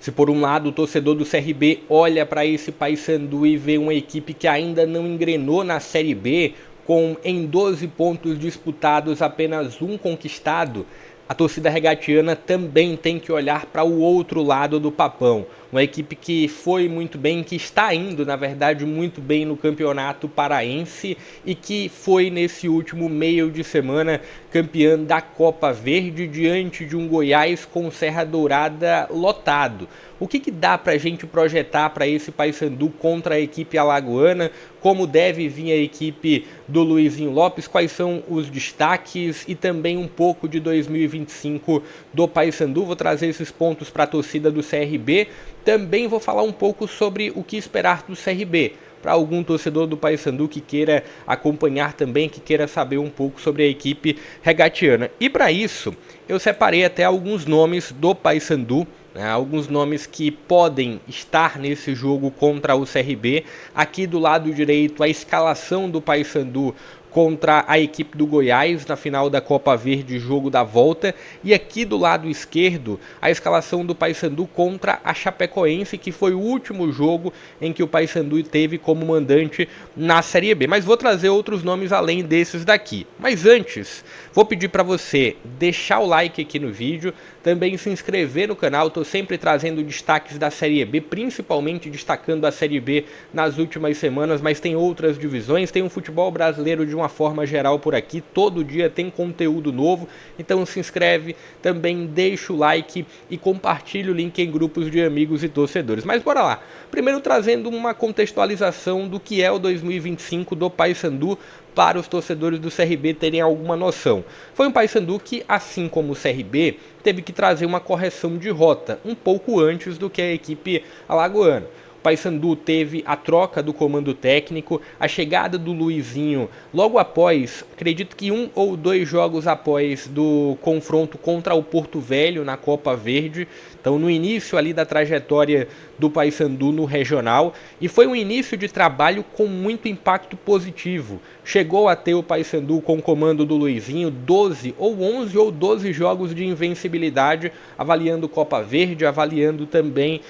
Se por um lado o torcedor do CRB olha para esse Paysandu e vê uma equipe que ainda não engrenou na Série B, com em 12 pontos disputados apenas um conquistado, a torcida regatiana também tem que olhar para o outro lado do papão. Uma equipe que foi muito bem, que está indo, na verdade, muito bem no Campeonato Paraense e que foi nesse último meio de semana campeã da Copa Verde diante de um Goiás com Serra Dourada lotado. O que dá para a gente projetar para esse Paysandu contra a equipe alagoana? Como deve vir a equipe do Luizinho Lopes? Quais são os destaques? E também um pouco de 2025 do Paysandu. Vou trazer esses pontos para a torcida do CRB. Também vou falar um pouco sobre o que esperar do CRB, para algum torcedor do Paysandu que queira acompanhar também, que queira saber um pouco sobre a equipe regatiana. E para isso, eu separei até alguns nomes do Paysandu, alguns nomes que podem estar nesse jogo contra o CRB. Aqui do lado direito, a escalação do Paysandu contra a equipe do Goiás na final da Copa Verde, jogo da volta. E aqui do lado esquerdo, a escalação do Paysandu contra a Chapecoense, que foi o último jogo em que o Paysandu teve como mandante na Série B. Mas vou trazer outros nomes além desses daqui. Mas antes, vou pedir para você deixar o like aqui no vídeo, também se inscrever no canal. Estou sempre trazendo destaques da Série B, principalmente destacando a Série B nas últimas semanas, mas tem outras divisões, tem um futebol brasileiro de uma forma geral por aqui, todo dia tem conteúdo novo, então se inscreve, também deixa o like e compartilha o link em grupos de amigos e torcedores. Mas bora lá, primeiro trazendo uma contextualização do que é o 2025 do Paysandu, para os torcedores do CRB terem alguma noção. Foi um Paysandu que, assim como o CRB, teve que trazer uma correção de rota, um pouco antes do que a equipe alagoana. O Paysandu teve a troca do comando técnico, a chegada do Luizinho logo após, acredito que 1 ou 2 jogos após do confronto contra o Porto Velho na Copa Verde. Então no início ali da trajetória do Paysandu no regional, e foi um início de trabalho com muito impacto positivo. Chegou a ter o Paysandu com o comando do Luizinho 12 ou 11 ou 12 jogos de invencibilidade, avaliando Copa Verde, avaliando também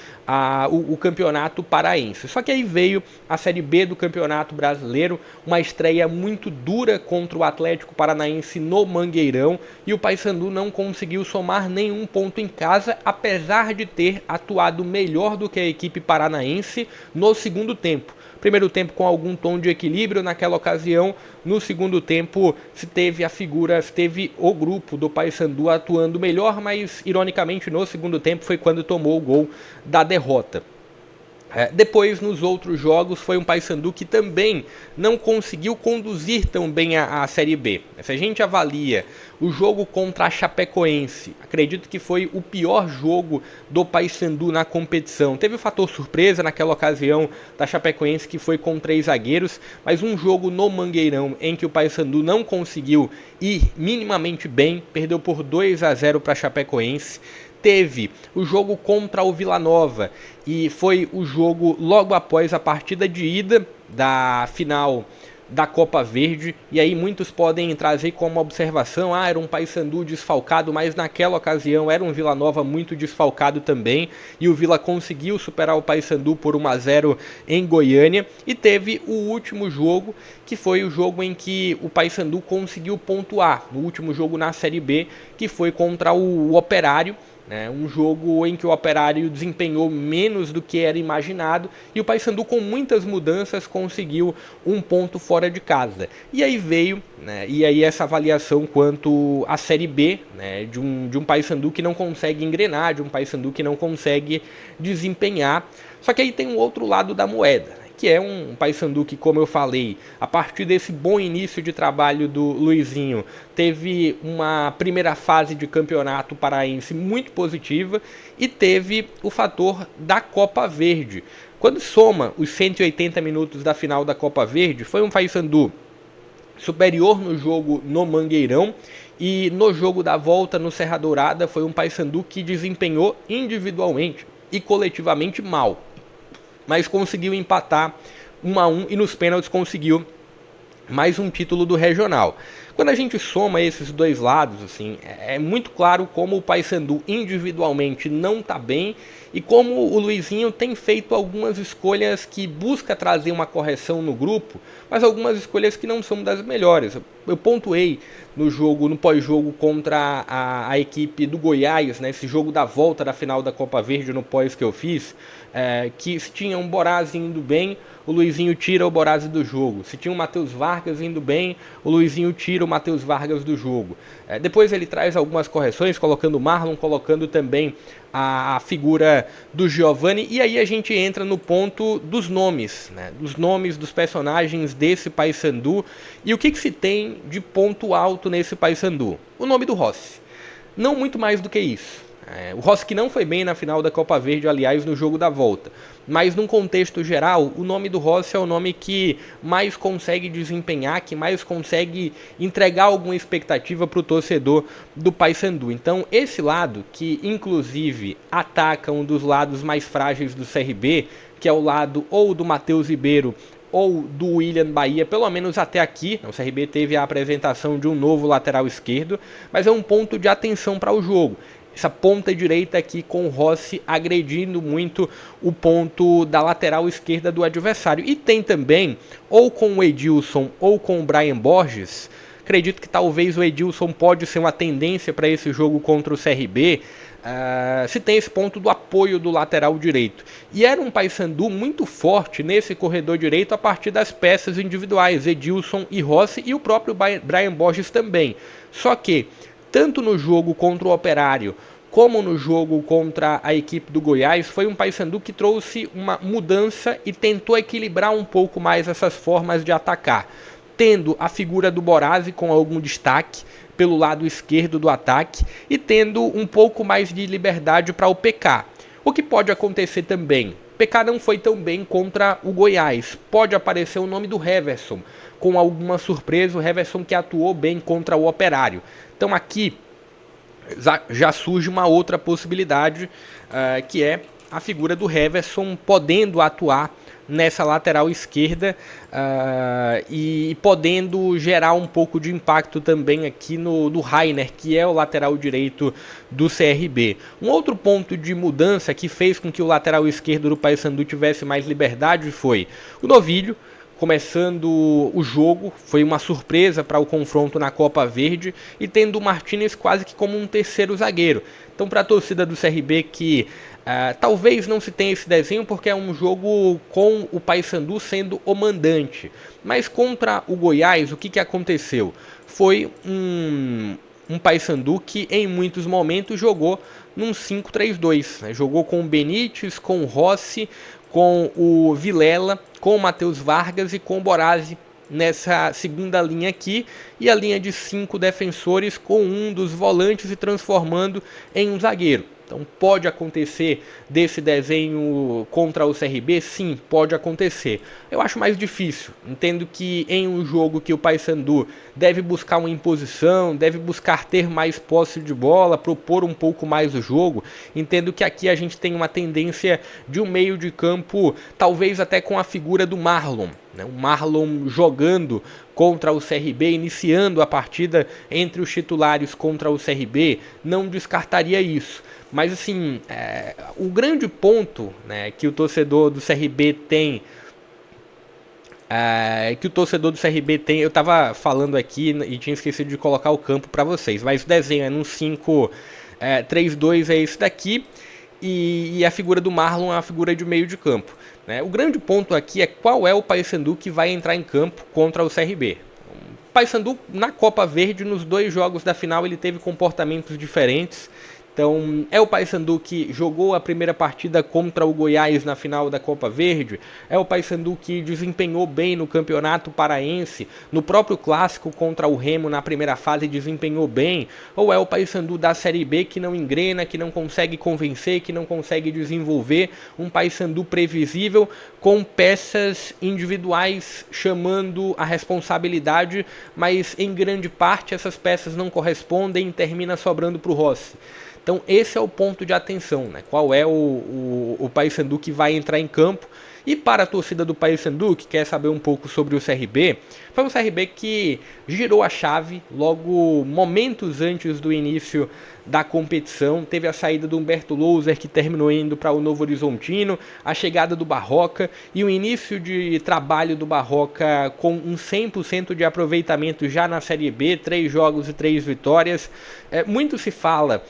o Campeonato Paraense. Só que aí veio a Série B do Campeonato Brasileiro, uma estreia muito dura contra o Atlético Paranaense no Mangueirão, e o Paysandu não conseguiu somar nenhum ponto em casa, apesar de ter atuado melhor do que a equipe paranaense no segundo tempo. Primeiro tempo com algum tom de equilíbrio naquela ocasião, no segundo tempo se teve o grupo do Paysandu atuando melhor, mas ironicamente no segundo tempo foi quando tomou o gol da derrota. Depois, nos outros jogos, foi um Paysandu que também não conseguiu conduzir tão bem a Série B. Se a gente avalia o jogo contra a Chapecoense, acredito que foi o pior jogo do Paysandu na competição. Teve o fator surpresa naquela ocasião da Chapecoense, que foi com 3 zagueiros, mas um jogo no Mangueirão em que o Paysandu não conseguiu ir minimamente bem, perdeu por 2-0 para a Chapecoense. Teve o jogo contra o Vila Nova, e foi o jogo logo após a partida de ida da final da Copa Verde, e aí muitos podem trazer como observação, era um Paysandu desfalcado, mas naquela ocasião era um Vila Nova muito desfalcado também, e o Vila conseguiu superar o Paysandu por 1-0 em Goiânia. E teve o último jogo, que foi o jogo em que o Paysandu conseguiu pontuar, no último jogo na Série B, que foi contra o Operário, um jogo em que o Operário desempenhou menos do que era imaginado, e o Paysandu, com muitas mudanças, conseguiu um ponto fora de casa. E aí veio essa avaliação quanto à Série B, de um Paysandu que não consegue engrenar, de um Paysandu que não consegue desempenhar. Só que aí tem um outro lado da moeda, que é um Paysandu que, como eu falei, a partir desse bom início de trabalho do Luizinho, teve uma primeira fase de campeonato paraense muito positiva, e teve o fator da Copa Verde. Quando soma os 180 minutos da final da Copa Verde, foi um Paysandu superior no jogo no Mangueirão, e no jogo da volta no Serra Dourada foi um Paysandu que desempenhou individualmente e coletivamente mal, mas conseguiu empatar 1-1 e nos pênaltis conseguiu mais um título do regional. Quando a gente soma esses dois lados, assim, é muito claro como o Paysandu individualmente não está bem e como o Luizinho tem feito algumas escolhas que busca trazer uma correção no grupo, mas algumas escolhas que não são das melhores. Eu pontuei no pós-jogo contra a equipe do Goiás, né, esse jogo da volta da final da Copa Verde no pós que eu fiz, que se tinha um Borazzi indo bem, o Luizinho tira o Borazzi do jogo. Se tinha o Matheus Vargas indo bem, o Luizinho tira o Matheus Vargas do jogo. Depois ele traz algumas correções, colocando o Marlon, colocando também a figura do Giovani, e aí a gente entra no ponto dos nomes, né? Dos nomes dos personagens desse Paysandu, e o que se tem de ponto alto nesse Paysandu? O nome do Rossi. Não muito mais do que isso. O Rossi que não foi bem na final da Copa Verde, aliás, no jogo da volta. Mas num contexto geral, o nome do Rossi é o nome que mais consegue desempenhar, que mais consegue entregar alguma expectativa para o torcedor do Paysandu. Então esse lado, que inclusive ataca um dos lados mais frágeis do CRB, que é o lado ou do Matheus Ribeiro ou do William Bahia, pelo menos até aqui. O CRB teve a apresentação de um novo lateral esquerdo, mas é um ponto de atenção para o jogo. Essa ponta direita aqui com o Rossi agredindo muito o ponto da lateral esquerda do adversário. E tem também, ou com o Edilson ou com o Brian Borges, acredito que talvez o Edilson pode ser uma tendência para esse jogo contra o CRB, se tem esse ponto do apoio do lateral direito. E era um Paysandu muito forte nesse corredor direito a partir das peças individuais, Edilson e Rossi, e o próprio Brian Borges também. Só que tanto no jogo contra o Operário como no jogo contra a equipe do Goiás, foi um Paysandu que trouxe uma mudança e tentou equilibrar um pouco mais essas formas de atacar, tendo a figura do Borazzi com algum destaque pelo lado esquerdo do ataque e tendo um pouco mais de liberdade para o PK. O que pode acontecer também, PK não foi tão bem contra o Goiás, pode aparecer o nome do Heverson, com alguma surpresa, o Heverson que atuou bem contra o Operário. Então aqui já surge uma outra possibilidade, que é a figura do Heverson podendo atuar nessa lateral esquerda e podendo gerar um pouco de impacto também aqui no Rainer, que é o lateral direito do CRB. Um outro ponto de mudança que fez com que o lateral esquerdo do Paysandu tivesse mais liberdade foi o Novilho, começando o jogo, foi uma surpresa para o confronto na Copa Verde, e tendo o Martínez quase que como um terceiro zagueiro. Então, para a torcida do CRB que talvez não se tenha esse desenho, porque é um jogo com o Paysandu sendo o mandante. Mas contra o Goiás, o que aconteceu? Foi um Paysandu que em muitos momentos jogou num 5-3-2, né? Jogou com o Benítez, com o Rossi, com o Vilela, com o Matheus Vargas e com o Borazzi nessa segunda linha aqui, e a linha de 5 defensores com um dos volantes e transformando em um zagueiro. Então pode acontecer desse desenho contra o CRB? Sim, pode acontecer. Eu acho mais difícil. Entendo que em um jogo que o Paysandu deve buscar uma imposição, deve buscar ter mais posse de bola, propor um pouco mais o jogo, entendo que aqui a gente tem uma tendência de um meio de campo, talvez até com a figura do Marlon. O Marlon jogando contra o CRB, iniciando a partida entre os titulares contra o CRB, não descartaria isso. Mas assim, o grande ponto, né, que o torcedor do CRB tem, eu estava falando aqui e tinha esquecido de colocar o campo para vocês, mas o desenho é num 5-3-2, é esse daqui, e a figura do Marlon é a figura de meio de campo. O grande ponto aqui é qual é o Paysandu que vai entrar em campo contra o CRB. O Paysandu na Copa Verde, nos 2 jogos da final, ele teve comportamentos diferentes. Então, é o Paysandu que jogou a primeira partida contra o Goiás na final da Copa Verde, é o Paysandu que desempenhou bem no Campeonato Paraense, no próprio Clássico contra o Remo na primeira fase desempenhou bem, ou é o Paysandu da Série B que não engrena, que não consegue convencer, que não consegue desenvolver, um Paysandu previsível com peças individuais chamando a responsabilidade, mas em grande parte essas peças não correspondem e termina sobrando para o Rossi. Então esse é o ponto de atenção, né? Qual é o Paysandu que vai entrar em campo. E para a torcida do Paysandu, que quer saber um pouco sobre o CRB, foi um CRB que girou a chave logo momentos antes do início da competição. Teve a saída do Humberto Louser, que terminou indo para o Novo Horizontino, a chegada do Barroca e o início de trabalho do Barroca com um 100% de aproveitamento já na Série B, 3 jogos e 3 vitórias. Muito se fala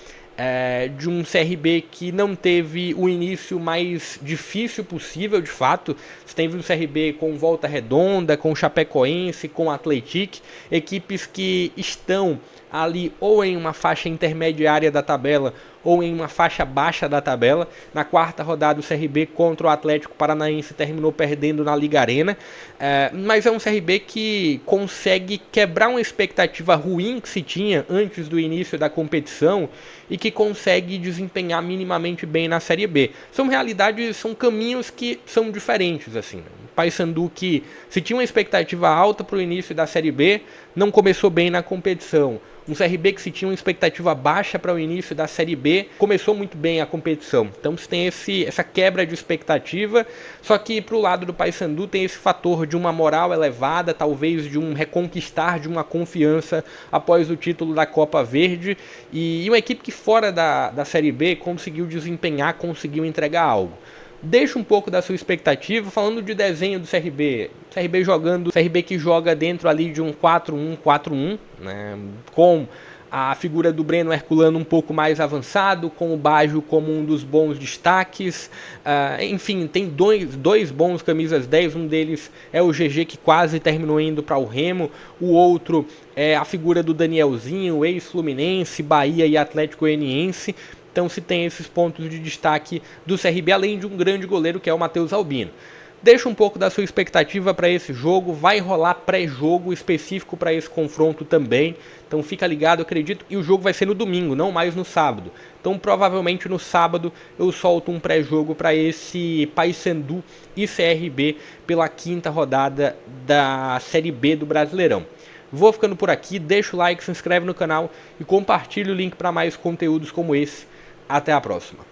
de um CRB que não teve o início mais difícil possível, de fato. Você teve um CRB com Volta Redonda, com Chapecoense, com Atlético, equipes que estão ali ou em uma faixa intermediária da tabela ou em uma faixa baixa da tabela. Na quarta rodada o CRB contra o Atlético Paranaense terminou perdendo na Liga Arena, mas é um CRB que consegue quebrar uma expectativa ruim que se tinha antes do início da competição e que consegue desempenhar minimamente bem na Série B. São realidades, são caminhos que são diferentes, assim. O Paysandu, que se tinha uma expectativa alta para o início da Série B, não começou bem na competição. Um CRB que se tinha uma expectativa baixa para o início da Série B, começou muito bem a competição. Então você tem essa quebra de expectativa, só que para o lado do Paysandu tem esse fator de uma moral elevada, talvez de um reconquistar de uma confiança após o título da Copa Verde, e uma equipe que fora da Série B conseguiu desempenhar, conseguiu entregar algo. Deixa um pouco da sua expectativa, falando de desenho do CRB. CRB que joga dentro ali de um 4-1-4-1, né, com a figura do Breno Herculano um pouco mais avançado, com o Baggio como um dos bons destaques. Enfim, tem dois bons camisas 10, um deles é o GG, que quase terminou indo para o Remo, o outro é a figura do Danielzinho, ex-Fluminense, Bahia e Atlético Goianiense. Então se tem esses pontos de destaque do CRB, além de um grande goleiro que é o Matheus Albino. Deixa um pouco da sua expectativa para esse jogo, vai rolar pré-jogo específico para esse confronto também, então fica ligado, eu acredito, e o jogo vai ser no domingo, não mais no sábado. Então provavelmente no sábado eu solto um pré-jogo para esse Paysandu e CRB pela 5ª rodada da Série B do Brasileirão. Vou ficando por aqui, deixa o like, se inscreve no canal e compartilha o link para mais conteúdos como esse. Até a próxima.